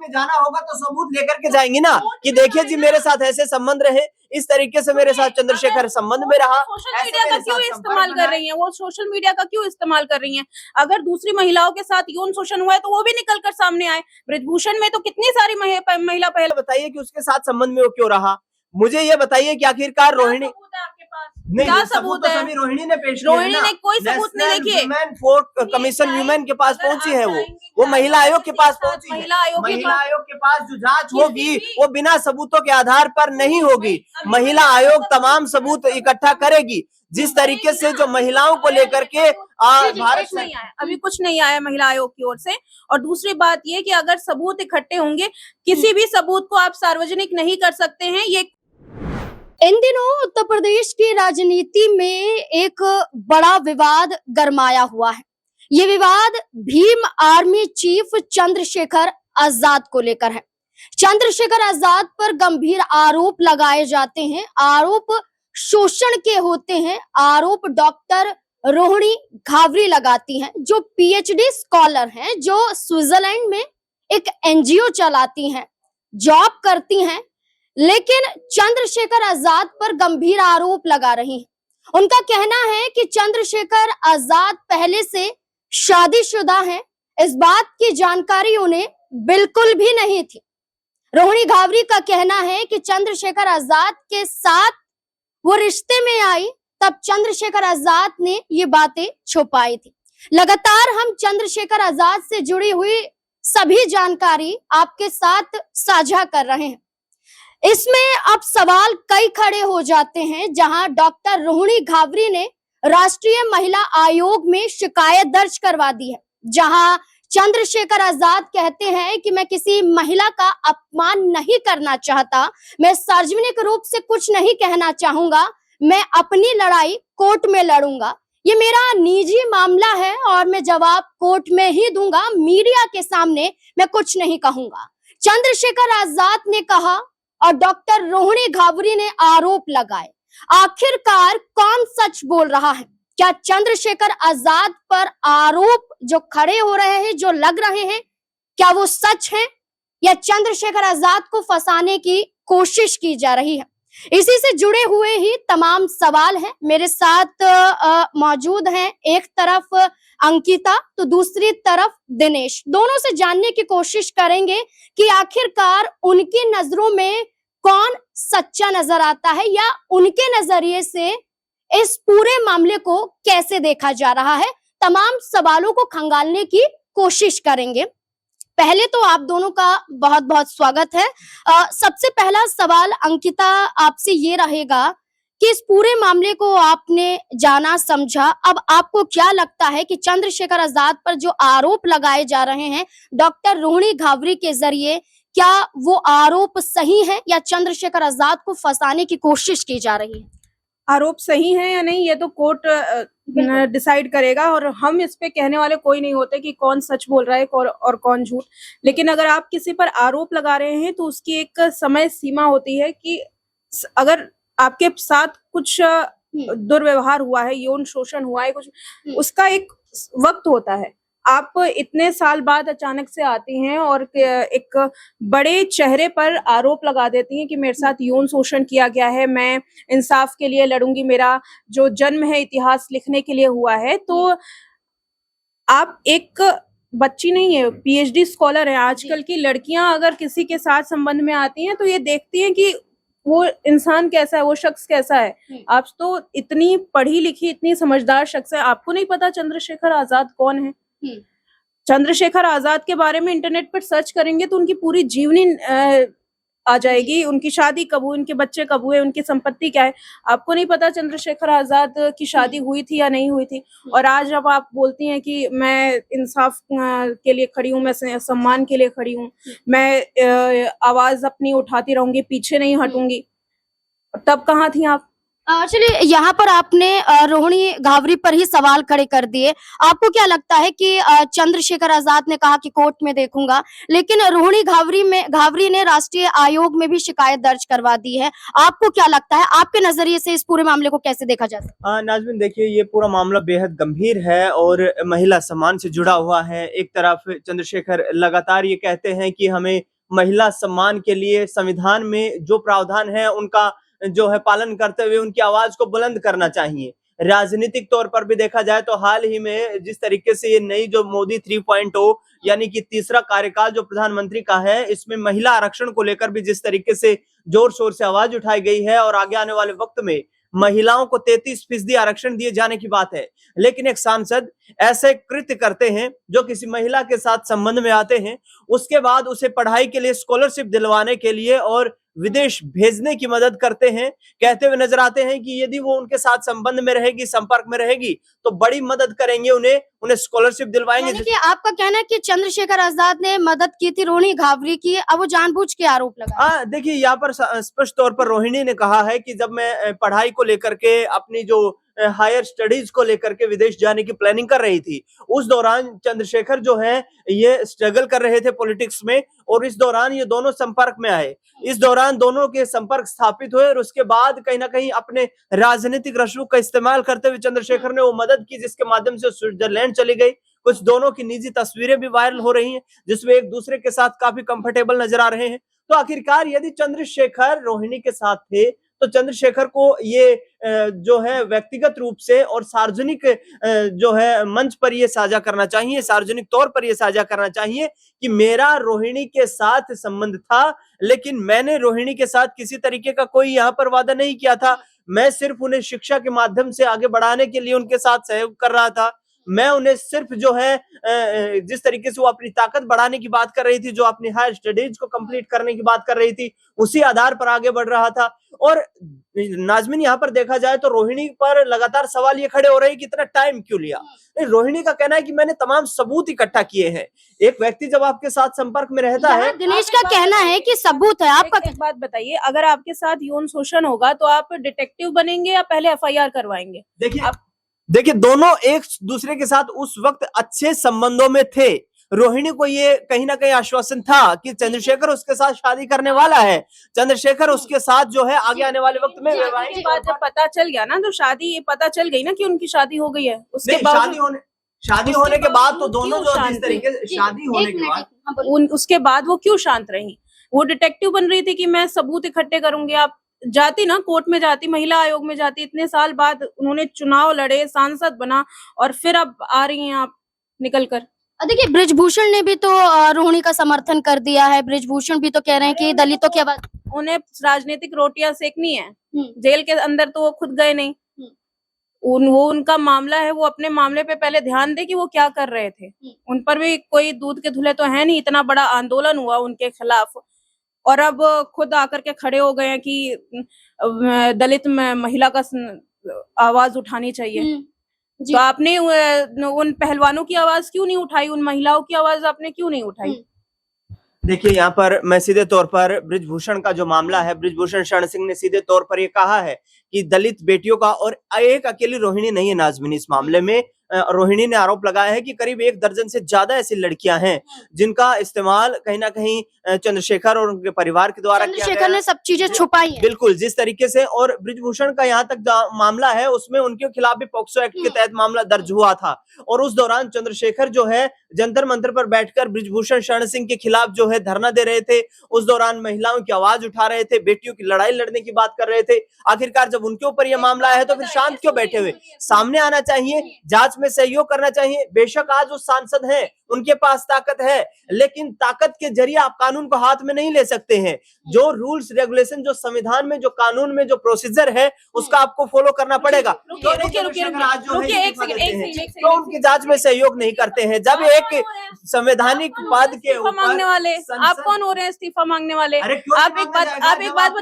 में जाना होगा तो सबूत लेकर के जाएंगे ना कि देखिए जी मेरे साथ ऐसे संबंध रहे, इस तरीके से मेरे साथ चंद्रशेखर संबंध में रहा। सोशल मीडिया का क्यों इस्तेमाल कर रही हैं? वो सोशल मीडिया का क्यों इस्तेमाल कर रही हैं? अगर दूसरी महिलाओं के साथ यौन शोषण हुआ है तो वो भी निकल कर सामने आए। ब्रजभूषण में तो कितनी सारी महिला पहले बताइए कि उसके साथ संबंध में वो क्यों रहा। मुझे ये बताइए कि आखिरकार रोहिणी क्या सबूत है? अभी रोहिणी ने पेश किया, रोहिणी ने कोई सबूत नहीं। देखिए कमीशन ह्यूमन के पास पहुंची है, वो महिला आयोग के पास पहुंची है। महिला आयोग के पास जो जांच होगी वो बिना सबूतों के आधार पर नहीं होगी। महिला आयोग तमाम सबूत इकट्ठा करेगी। जिस तरीके से जो महिलाओं को लेकर के भारत नहीं आया, अभी कुछ नहीं आया महिला आयोग की ओर से। और दूसरी बात ये कि अगर सबूत इकट्ठे होंगे, किसी भी सबूत को आप सार्वजनिक नहीं कर सकते हैं। ये इन दिनों उत्तर प्रदेश की राजनीति में एक बड़ा विवाद गरमाया हुआ है। ये विवाद भीम आर्मी चीफ चंद्रशेखर आजाद को लेकर है। चंद्रशेखर आजाद पर गंभीर आरोप लगाए जाते हैं, आरोप शोषण के होते हैं। आरोप डॉक्टर रोहिणी घावरी लगाती हैं, जो पीएचडी स्कॉलर हैं, जो स्विट्जरलैंड में एक एनजीओ चलाती हैं, जॉब करती हैं, लेकिन चंद्रशेखर आजाद पर गंभीर आरोप लगा रही हैं। उनका कहना है कि चंद्रशेखर आजाद पहले से शादीशुदा हैं। इस बात की जानकारी उन्हें बिल्कुल भी नहीं थी। रोहिणी घावरी का कहना है कि चंद्रशेखर आजाद के साथ वो रिश्ते में आई तब चंद्रशेखर आजाद ने ये बातें छुपाई थी। लगातार हम चंद्रशेखर आजाद से जुड़ी हुई सभी जानकारी आपके साथ साझा कर रहे हैं। इसमें अब सवाल कई खड़े हो जाते हैं, जहां डॉक्टर रोहिणी घावरी ने राष्ट्रीय महिला आयोग में शिकायत दर्ज करवा दी है, जहां चंद्रशेखर आजाद कहते हैं कि मैं किसी महिला का अपमान नहीं करना चाहता, मैं सार्वजनिक रूप से कुछ नहीं कहना चाहूंगा, मैं अपनी लड़ाई कोर्ट में लड़ूंगा, ये मेरा निजी मामला है और मैं जवाब कोर्ट में ही दूंगा, मीडिया के सामने मैं कुछ नहीं कहूंगा। चंद्रशेखर आजाद ने कहा और डॉक्टर रोहिणी घावरी ने आरोप लगाए। आखिरकार कौन सच बोल रहा है? क्या चंद्रशेखर आजाद पर आरोप जो खड़े हो रहे हैं, जो लग रहे हैं, क्या वो सच है या चंद्रशेखर आजाद को फंसाने की कोशिश की जा रही है? इसी से जुड़े हुए ही तमाम सवाल हैं। मेरे साथ मौजूद हैं, एक तरफ अंकिता तो दूसरी तरफ दिनेश। दोनों से जानने की कोशिश करेंगे कि आखिरकार उनकी नजरों में कौन सच्चा नजर आता है या उनके नजरिए से इस पूरे मामले को कैसे देखा जा रहा है। तमाम सवालों को खंगालने की कोशिश करेंगे। पहले तो आप दोनों का बहुत बहुत स्वागत है। सबसे पहला सवाल अंकिता आपसे ये रहेगा कि इस पूरे मामले को आपने जाना समझा, अब आपको क्या लगता है कि चंद्रशेखर आजाद पर जो आरोप लगाए जा रहे हैं डॉक्टर रोहिणी घावरी के जरिए, क्या वो आरोप सही है या चंद्रशेखर आजाद को फंसाने की कोशिश की जा रही है? आरोप सही है या नहीं ये तो कोर्ट डिसाइड करेगा, और हम इस पे कहने वाले कोई नहीं होते कि कौन सच बोल रहा है और कौन झूठ। लेकिन अगर आप किसी पर आरोप लगा रहे हैं तो उसकी एक समय सीमा होती है कि अगर आपके साथ कुछ दुर्व्यवहार हुआ है, यौन शोषण हुआ है, कुछ उसका एक वक्त होता है। आप इतने साल बाद अचानक से आती हैं और एक बड़े चेहरे पर आरोप लगा देती हैं कि मेरे साथ यौन शोषण किया गया है, मैं इंसाफ के लिए लड़ूंगी, मेरा जो जन्म है इतिहास लिखने के लिए हुआ है। तो आप एक बच्ची नहीं है, पीएचडी स्कॉलर है। आजकल की लड़कियां अगर किसी के साथ संबंध में आती हैं तो ये देखती हैं कि वो इंसान कैसा है, वो शख्स कैसा है। आप तो इतनी पढ़ी लिखी, इतनी समझदार शख्स है, आपको नहीं पता चंद्रशेखर आजाद कौन है? चंद्रशेखर आजाद के बारे में इंटरनेट पर सर्च करेंगे तो उनकी पूरी जीवनी आ जाएगी, उनकी शादी कब हुई, उनके बच्चे कब हुए, उनकी संपत्ति क्या है। आपको नहीं पता चंद्रशेखर आजाद की शादी हुई थी या नहीं हुई थी। और आज जब आप बोलती हैं कि मैं इंसाफ के लिए खड़ी हूँ, मैं सम्मान के लिए खड़ी हूँ, मैं आवाज अपनी उठाती रहूंगी, पीछे नहीं हटूंगी, तब कहाँ थी आप? चलिए, यहाँ पर आपने रोहिणी घावरी पर ही सवाल खड़े कर दिए। आपको क्या लगता है कि चंद्रशेखर आजाद ने कहा कि कोर्ट में देखूंगा, लेकिन रोहिणी घावरी ने राष्ट्रीय आयोग में भी शिकायत दर्ज करवा दी है। आपको क्या लगता है, आपके नजरिए से इस पूरे मामले को कैसे देखा जाता है? नाज़मीन, देखिए ये पूरा मामला बेहद गंभीर है और महिला सम्मान से जुड़ा हुआ है। एक तरफ चंद्रशेखर लगातार ये कहते हैं कि हमें महिला सम्मान के लिए संविधान में जो प्रावधान है उनका जो है पालन करते हुए उनकी आवाज को बुलंद करना चाहिए। राजनीतिक तौर पर भी देखा जाए तो हाल ही में जिस तरीके से ये नई जो मोदी 3.0 यानी कि तीसरा कार्यकाल जो प्रधानमंत्री का है, इसमें महिला आरक्षण को लेकर भी जिस तरीके से जोर शोर से आवाज उठाई गई है और आगे आने वाले वक्त में महिलाओं को 33% आरक्षण दिए जाने की बात है, लेकिन एक सांसद ऐसे कृत्य करते हैं जो किसी महिला के साथ संबंध में आते हैं, उसके बाद उसे पढ़ाई के लिए स्कॉलरशिप दिलवाने के लिए और विदेश भेजने की मदद करते हैं, कहते हुए नजर आते हैं कि यदि वो उनके साथ संबंध में रहेगी, संपर्क में रहेगी तो बड़ी मदद करेंगे, उन्हें स्कॉलरशिप दिलवाएंगे। यानी कि आपका कहना है कि चंद्रशेखर आजाद ने मदद की थी रोहिणी घावरी की, अब वो जानबूझ के आरोप लगा। हाँ, देखिए यहाँ पर स्पष्ट तौर पर रोहिणी ने कहा है कि जब मैं पढ़ाई को लेकर के अपनी जो हायर स्टडीज को लेकर के विदेश जाने की प्लानिंग कर रही थी, उस दौरान चंद्रशेखर जो है ये स्ट्रगल कर रहे थे पॉलिटिक्स में और इस दौरान ये दोनों संपर्क में आए, इस दौरान दोनों के संपर्क स्थापित हुए और उसके बाद कहीं ना कहीं अपने राजनीतिक रसूख का इस्तेमाल करते हुए चंद्रशेखर ने वो मदद की जिसके माध्यम से स्विट्जरलैंड चली गई। कुछ दोनों की निजी तस्वीरें भी वायरल हो रही हैं जिसमें एक दूसरे के साथ काफी कंफर्टेबल नजर आ रहे हैं। तो आखिरकार यदि चंद्रशेखर रोहिणी के साथ थे तो चंद्रशेखर को ये जो है व्यक्तिगत रूप से और सार्वजनिक जो है मंच पर ये साझा करना चाहिए, सार्वजनिक तौर पर ये साझा करना चाहिए कि मेरा रोहिणी के साथ संबंध था, लेकिन मैंने रोहिणी के साथ किसी तरीके का कोई यहाँ पर वादा नहीं किया था। मैं सिर्फ उन्हें शिक्षा के माध्यम से आगे बढ़ाने के लिए उनके साथ सहयोग कर रहा था। मैं उन्हें सिर्फ जो है जिस तरीके से वो अपनी ताकत बढ़ाने की बात कर रही थी, जो अपनी हायर स्टडीज को कंप्लीट करने की बात कर रही थी, उसी आधार पर आगे बढ़ रहा था। और नाज़मीन यहाँ पर देखा जाए तो रोहिणी पर लगातार सवाल ये खड़े हो रहे हैं कि इतना टाइम क्यों लिया। रोहिणी का कहना है कि मैंने तमाम सबूत इकट्ठा किए हैं। एक व्यक्ति जब आपके साथ संपर्क में रहता है, दिनेश का कहना है कि सबूत है। आपका एक बात बताइए, अगर आपके साथ यौन शोषण होगा तो आप डिटेक्टिव बनेंगे या पहले FIR करवाएंगे? देखिए दोनों एक दूसरे के साथ उस वक्त अच्छे संबंधों में थे। रोहिणी को ये कहीं ना कहीं आश्वासन था कि चंद्रशेखर उसके साथ शादी करने वाला है, चंद्रशेखर उसके साथ जो है आगे आने वाले वक्त में वैवाहिक बात जब पता चल गया ना, तो शादी ये पता चल गई ना कि उनकी शादी हो गई है, उसके बाद शादी होने के बाद तो दोनों जो जिस तरीके से शादी होने के बाद उसके बाद वो क्यों शांत रही? वो डिटेक्टिव बन रही थी कि मैं सबूत इकट्ठे करूंगी। आप जाती ना, कोर्ट में जाती, महिला आयोग में जाती, इतने साल बाद उन्होंने चुनाव लड़े, सांसद बना और फिर अब आ रही हैं आप निकल कर। देखिए ब्रिजभूषण ने भी तो रोहिणी का समर्थन कर दिया है। ब्रिजभूषण भी तो कह रहे हैं कि दलितों की आवाज, उन्हें राजनीतिक रोटियां सेकनी है, जेल के अंदर तो वो खुद गए नहीं। वो उनका मामला है, वो अपने मामले पे पहले ध्यान दे कि वो क्या कर रहे थे। उन पर भी कोई दूध के धुले तो है नहीं, इतना बड़ा आंदोलन हुआ उनके खिलाफ और अब खुद आकर के खड़े हो गए हैं कि दलित महिला का आवाज उठानी चाहिए। तो आपने उन पहलवानों की आवाज क्यों नहीं उठाई? उन महिलाओं की आवाज आपने क्यों नहीं उठाई? देखिए यहाँ पर मैं सीधे तौर पर ब्रिजभूषण का जो मामला है, ब्रिजभूषण शरण सिंह ने सीधे तौर पर ये कहा है कि दलित बेटियों का, और एक अकेली रोहिणी नहीं है नाज़मीन, इस मामले में रोहिणी ने आरोप लगाया है कि करीब 1 दर्जन से ज्यादा ऐसी लड़कियां हैं जिनका इस्तेमाल कहीं ना कहीं चंद्रशेखर और उनके परिवार के द्वारा किया गया। चंद्रशेखर ने सब चीजें छुपाई हैं। बिल्कुल, जिस तरीके से, और ब्रिजभूषण का यहाँ तक मामला है उसमें उनके खिलाफ भी पॉक्सो एक्ट के तहत मामला दर्ज हुआ था और उस दौरान चंद्रशेखर जो है जंतर मंतर पर बैठकर ब्रिजभूषण शरण सिंह के खिलाफ जो है धरना दे रहे थे। उस दौरान महिलाओं की आवाज उठा रहे थे, बेटियों की लड़ाई लड़ने की बात कर रहे थे। आखिरकार जब उनके ऊपर यह मामला है तो फिर शांत क्यों बैठे हुए? सामने आना चाहिए, जांच में सहयोग करना चाहिए। बेशक आज वो सांसद हैं, उनके पास ताकत है, लेकिन ताकत के जरिए आप कानून को हाथ में नहीं ले सकते हैं। जो रूल्स रेगुलेशन, जो संविधान में, जो कानून में जो प्रोसीजर है उसका आपको फॉलो करना पड़ेगा। रुकिए एक सेकंड, तो उनकी जांच में सहयोग नहीं करते हैं। जब एक संवैधानिक पद के ऊपर मांगने वाले आप कौन हो रहे हैं? इस्तीफा मांगने वाले आप एक बात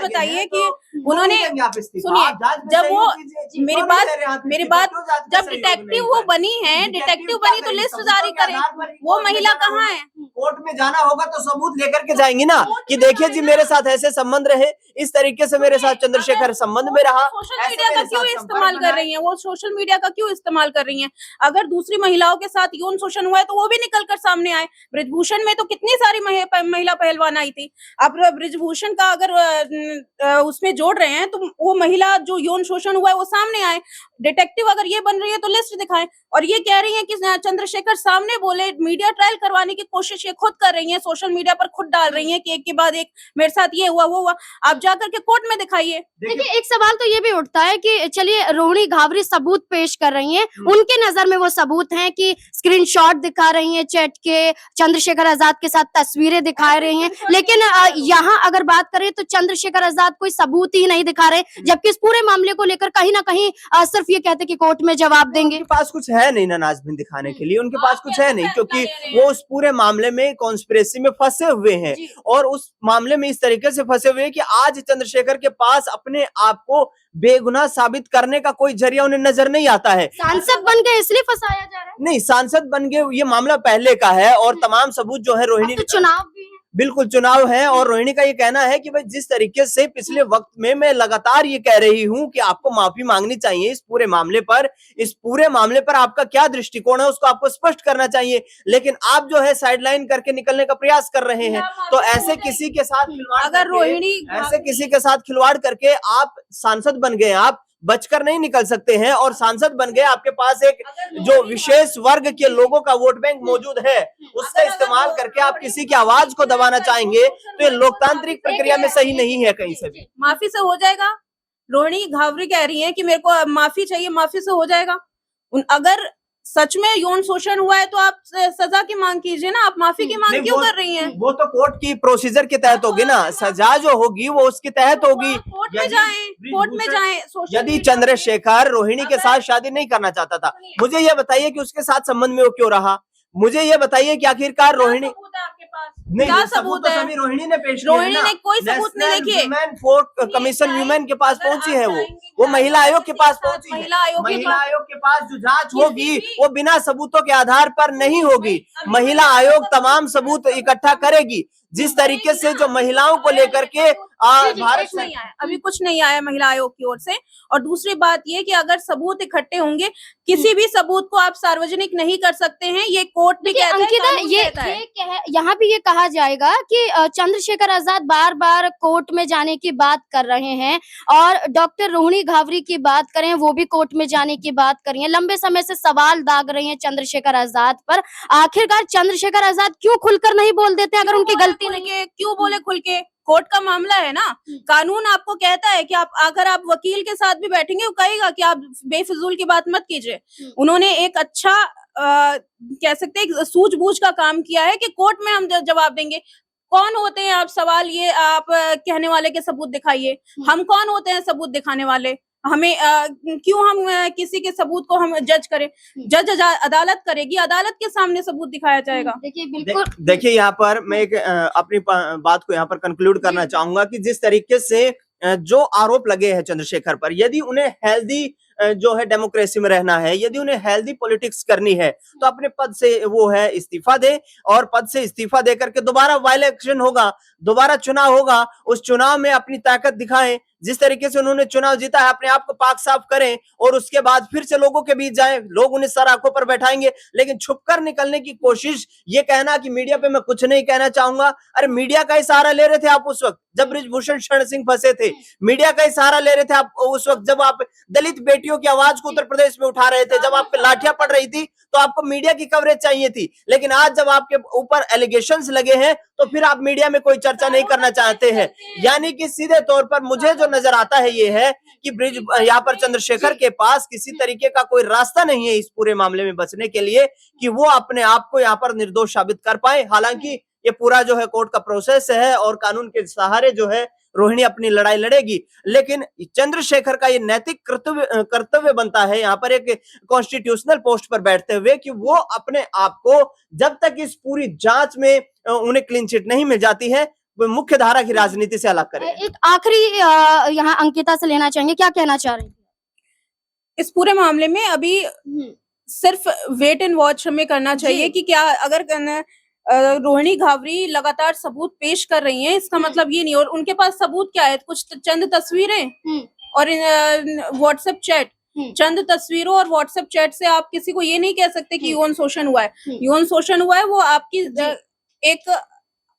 बताइए कि उन्होंने, सुनिए, जब वो मेरी बात जब डिटेक्टिव वो बनी है, डिटेक्टिव बनी तो लिस्ट जारी करें। वो महिला कहाँ है? कोर्ट में जाना होगा तो सबूत लेकर के जाएंगी ना कि देखिए जी मेरे साथ ऐसे संबंध रहे, इस तरीके से मेरे साथ चंद्रशेखर संबंध में रहा। सोशल मीडिया का क्यों इस्तेमाल कर रही हैं? वो सोशल मीडिया का क्यों इस्तेमाल कर रही हैं? अगर दूसरी महिलाओं के साथ यौन शोषण हुआ है तो वो भी निकल कर सामने आए। बृजभूषण में तो कितनी सारी महिला पहलवान आई थी। अब बृजभूषण का अगर उसमें जोड़ रहे हैं तो वो महिला जो यौन शोषण हुआ है वो सामने आए। डिटेक्टिव अगर ये बन रही है तो लिस्ट दिखाएं। और ये कह रही हैं कि चंद्रशेखर सामने बोले, मीडिया ट्रायल करवाने की कोशिश ये खुद कर रही हैं, सोशल मीडिया पर खुद डाल रही हैं कि एक के बाद एक मेरे साथ ये हुआ वो हुआ। आप जाकर के कोर्ट में दिखाइए। देखिए, एक सवाल तो ये भी उठता है कि चलिए रोहिणी घावरी सबूत पेश कर रही हैं, उनके नजर में वो सबूत हैं कि स्क्रीनशॉट दिखा रही हैं चैट के, चंद्रशेखर आजाद के साथ तस्वीरें दिखा रही हैं, लेकिन यहाँ अगर बात करें तो चंद्रशेखर आजाद कोई सबूत ही नहीं दिखा रहे, जबकि इस पूरे मामले को लेकर कहीं ना कहीं सिर्फ ये कहते कि कोर्ट में जवाब देंगे। उनके पास कुछ है नहीं ना नाज़मीन दिखाने के लिए, उनके पास कुछ है नहीं, क्योंकि वो उस पूरे मामले में कॉन्स्पिरेसी में फंसे हुए हैं और उस मामले में इस तरीके से फंसे हुए हैं कि आज चंद्रशेखर के पास अपने आप को बेगुनाह साबित करने का कोई जरिया उन्हें नजर नहीं आता है। सांसद बन गए इसलिए फंसाया जा रहा है? नहीं, सांसद बन गए ये मामला पहले का है और तमाम सबूत जो है रोहिणी, तो चुनाव भी है। बिल्कुल चुनाव है और रोहिणी का ये कहना है कि भाई जिस तरीके से पिछले वक्त में मैं लगातार ये कह रही हूं कि आपको माफी मांगनी चाहिए इस पूरे मामले पर, इस पूरे मामले पर आपका क्या दृष्टिकोण है उसको आपको स्पष्ट करना चाहिए, लेकिन आप जो है साइडलाइन करके निकलने का प्रयास कर रहे हैं। तो ऐसे किसी के साथ खिलवाड़, अगर रोहिणी ऐसे किसी के साथ खिलवाड़ करके आप सांसद बन गए, आप बचकर नहीं निकल सकते हैं और सांसद बन गए, आपके पास एक जो विशेष वर्ग के लोगों का वोट बैंक मौजूद है उसका इस्तेमाल करके आप किसी की आवाज को दबाना चाहेंगे तो ये लोकतांत्रिक प्रक्रिया में सही नहीं है कहीं से भी। माफी से हो जाएगा? रोहिणी घावरी कह रही है कि मेरे को माफी चाहिए, माफी से हो जाएगा। अगर सच में यौन शोषण हुआ है तो आप सजा की मांग कीजिए ना, आप माफी की मांग क्यों कर रही हैं? वो तो कोर्ट की प्रोसीजर के तहत होगी ना, सजा जो होगी वो उसके तहत होगी। कोर्ट में जाएं, कोर्ट में जाएं। यदि चंद्रशेखर रोहिणी के साथ शादी नहीं करना चाहता था, मुझे ये बताइए कि उसके साथ संबंध में वो क्यों रहा? मुझे ये बताइए कि आखिरकार रोहिणी, आपके पास नहीं, क्या सबूत है? रोहिणी ने पेश किया रोहिणी ने कोई सबूत नहीं। देखिए, कमीशन ह्यूमन के पास पहुंची है, वो महिला आयोग के पास पहुंची है। महिला आयोग के पास जो जांच होगी वो बिना सबूतों के आधार पर नहीं होगी। महिला आयोग तमाम सबूत इकट्ठा करेगी। जिस तरीके से जो महिलाओं को लेकर के भारत में नहीं आया, अभी कुछ नहीं आया महिला आयोग की ओर से। और दूसरी बात ये कि अगर सबूत इकट्ठे होंगे, किसी भी सबूत को आप सार्वजनिक नहीं कर सकते हैं, ये कोर्ट भी कहता है, अंकिता, ये यहाँ भी ये कहा जाएगा कि चंद्रशेखर आजाद बार बार कोर्ट में जाने की बात कर रहे हैं और डॉक्टर रोहिणी घावरी की बात करें वो भी कोर्ट में जाने की बात कर रही है, लंबे समय से सवाल दाग रही है चंद्रशेखर आजाद पर। आखिरकार चंद्रशेखर आजाद क्यों खुलकर नहीं बोल देते अगर उनकी गलती नहीं है? क्यों बोले खुल के? कोर्ट का मामला है ना, कानून आपको कहता है कि आप अगर आप वकील के साथ भी बैठेंगे वो कहेगा कि आप बेफिजूल की बात मत कीजिए। उन्होंने एक अच्छा कह सकते हैं सूझबूझ का काम किया है कि कोर्ट में हम जवाब देंगे। कौन होते हैं आप? सवाल ये आप कहने वाले के सबूत दिखाइए। हम कौन होते हैं सबूत दिखाने वाले? हमें क्यों हम किसी के सबूत को हम जज करें? जज अदालत करेगी, अदालत के सामने सबूत दिखाया जाएगा। देखिए बिल्कुल, देखिए यहाँ पर मैं एक अपनी बात को यहाँ पर कंक्लूड करना चाहूंगा कि जिस तरीके से जो आरोप लगे हैं चंद्रशेखर पर, यदि उन्हें हेल्दी जो है डेमोक्रेसी में रहना है, यदि उन्हें हेल्दी पॉलिटिक्स करनी है तो अपने पद से वो है इस्तीफा दे और पद से इस्तीफा देकर के दोबारा बाय इलेक्शन होगा, दोबारा चुनाव होगा, उस चुनाव में अपनी ताकत दिखाएं। जिस तरीके से उन्होंने चुनाव जीता है अपने आप को पाक साफ करें और उसके बाद फिर से लोगों के बीच जाएं। लोग उन्हें सर आंखों पर बैठाएंगे, लेकिन छुपकर निकलने की कोशिश, ये कहना कि मीडिया पे मैं कुछ नहीं कहना चाहूंगा, अरे मीडिया का ही सहारा ले रहे थे आप उस वक्त जब बृजभूषण शरण सिंह फंसे थे। मीडिया का ही सहारा ले रहे थे आप उस वक्त जब आप दलित बेटियों की आवाज को उत्तर प्रदेश में उठा रहे थे, जब आप पे लाठियां पड़ रही थी तो आपको मीडिया की कवरेज चाहिए थी। लेकिन आज जब आपके ऊपर एलिगेशंस लगे हैं तो फिर आप मीडिया में कोई चर्चा नहीं करना चाहते हैं। यानी कि सीधे तौर पर मुझे जो नजर आता है ये है कि यहाँ पर चंद्रशेखर के पास किसी तरीके का कोई रास्ता नहीं है इस पूरे मामले में बचने के लिए कि वो अपने आप को यहाँ पर निर्दोष साबित कर पाए। हालांकि ये पूरा जो है कोर्ट का प्रोसेस है और कानून के सहारे जो है रोहिणी अपनी लड़ाई लड़ेगी, लेकिन चंद्रशेखर का ये नैतिक कर्तव्य बनता है यहाँ पर एक कॉन्स्टिट्यूशनल पोस्ट पर बैठते हुए कि वो अपने आप को जब तक इस पूरी जांच में उन्हें क्लीन चिट नहीं मिल जाती है मुख्य धारा की राजनीति से अलग करें। एक आखिरी यहाँ अंकिता से लेना चाहेंगे, क्या कहना चाह रही हैं इस पूरे मामले में? अभी सिर्फ वेट एंड वॉच हमें करना चाहिए कि क्या अगर रोहिणी घावरी लगातार सबूत पेश कर रही हैं, इसका मतलब ये नहीं। और उनके पास सबूत क्या है? कुछ चंद तस्वीरें और व्हाट्सएप चैट। चंद तस्वीरों और व्हाट्सएप चैट से आप किसी को ये नहीं कह सकते कि यौन शोषण हुआ है। यौन शोषण हुआ है वो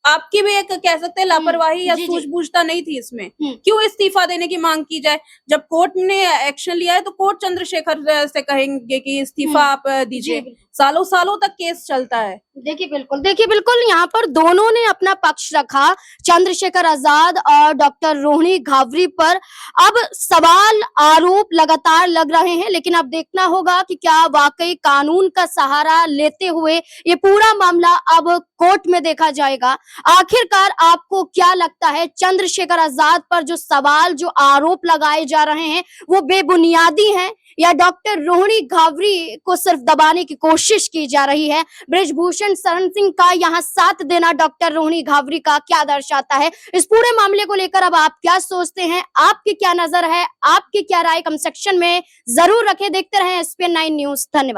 आपकी भी एक कह सकते हैं लापरवाही या सूझबूझता नहीं थी इसमें। क्यों इस्तीफा देने की मांग की जाए? जब कोर्ट ने एक्शन लिया है तो कोर्ट चंद्रशेखर से कहेंगे कि इस्तीफा आप दीजिए। सालों सालों तक केस चलता है। देखिए बिल्कुल यहाँ पर दोनों ने अपना पक्ष रखा, चंद्रशेखर आजाद और डॉक्टर रोहिणी घावरी पर। अब सवाल आरोप लगातार लग रहे हैं, लेकिन अब देखना होगा कि क्या वाकई कानून का सहारा लेते हुए ये पूरा मामला अब कोर्ट में देखा जाएगा। आखिरकार आपको क्या लगता है, चंद्रशेखर आजाद पर जो सवाल, जो आरोप लगाए जा रहे हैं वो बेबुनियादी हैं या डॉक्टर रोहिणी घावरी को सिर्फ दबाने की कोशिश की जा रही है? बृजभूषण शरण सिंह का यहाँ साथ देना डॉक्टर रोहिणी घावरी का क्या दर्शाता है? इस पूरे मामले को लेकर अब आप क्या सोचते हैं? आपकी क्या नजर है? आपकी क्या राय कमेंट सेक्शन में जरूर रखें। देखते रहें SPN9 न्यूज। धन्यवाद।